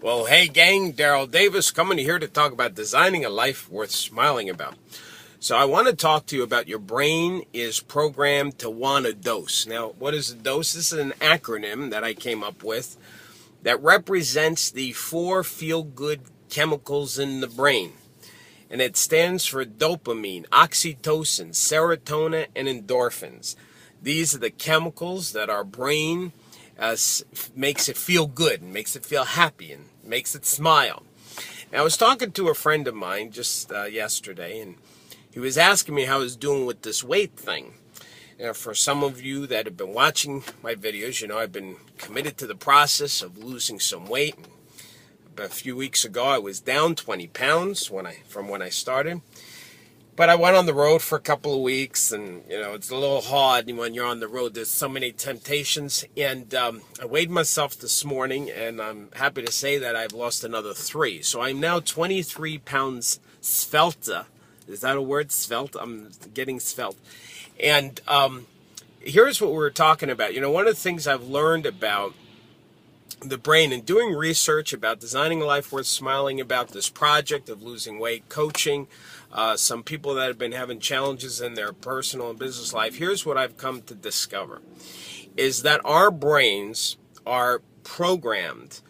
Well, hey gang, Daryl Davis coming here to talk about designing a life worth smiling about. So I want to talk to you about your brain is programmed to want a dose. Now, what is a dose? This is an acronym that I came up with that represents the 4 feel-good chemicals in the brain. And it stands for dopamine, oxytocin, serotonin, and endorphins. These are the chemicals that our brain makes it feel good and makes it feel happy and makes it smile. Now, I was talking to a friend of mine just yesterday, and he was asking me how I was doing with this weight thing. For some of you that have been watching my videos, you know I've been committed to the process of losing some weight. A few weeks ago, I was down 20 pounds from when I started. But I went on the road for a couple of weeks, and it's a little hard when you're on the road. There's so many temptations, and I weighed myself this morning, and I'm happy to say that I've lost another 3. So I'm now 23 pounds svelte. Is that a word? Svelte? I'm getting svelte. And here's what we were talking about. One of the things I've learned about the brain and doing research about designing a life worth smiling about, this project of losing weight, coaching some people that have been having challenges in their personal and business life. Here's what I've come to discover is that our brains are programmed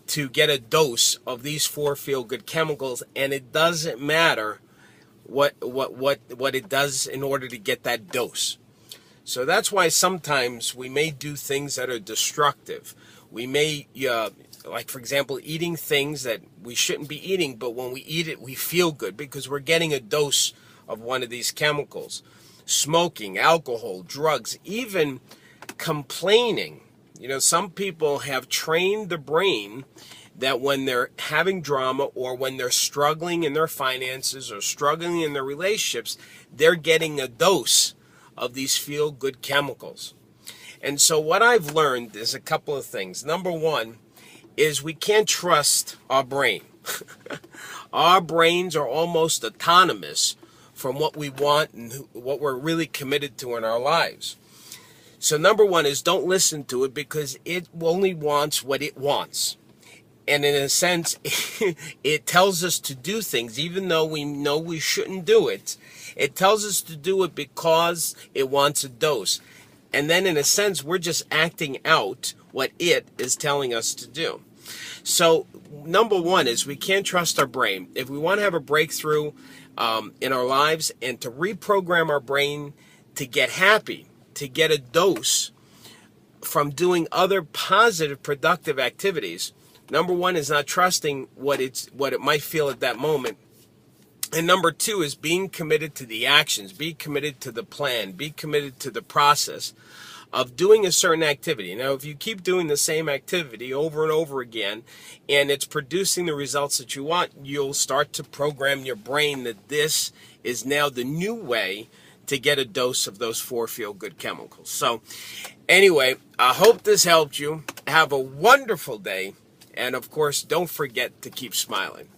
to get a dose of these 4 feel-good chemicals, and it doesn't matter what it does in order to get that dose. So that's why sometimes we may do things that are destructive. We may, like for example, eating things that we shouldn't be eating, but when we eat it, we feel good because we're getting a dose of one of these chemicals. Smoking, alcohol, drugs, even complaining. Some people have trained the brain that when they're having drama or when they're struggling in their finances or struggling in their relationships, they're getting a dose of these feel-good chemicals. And so what I've learned is a couple of things. Number one is we can't trust our brain. Our brains are almost autonomous from what we want and what we're really committed to in our lives. So number one is don't listen to it because it only wants what it wants. And in a sense, it tells us to do things, even though we know we shouldn't do it. It tells us to do it because it wants a dose. And then in a sense, we're just acting out what it is telling us to do. So number one is we can't trust our brain. If we want to have a breakthrough in our lives and to reprogram our brain to get happy, to get a dose from doing other positive, productive activities, number one is not trusting what it might feel at that moment. And number two is being committed to the actions, be committed to the plan, be committed to the process of doing a certain activity. Now, if you keep doing the same activity over and over again, and it's producing the results that you want, you'll start to program your brain that this is now the new way to get a dose of those 4 feel-good chemicals. So anyway, I hope this helped you. Have a wonderful day. And of course, don't forget to keep smiling.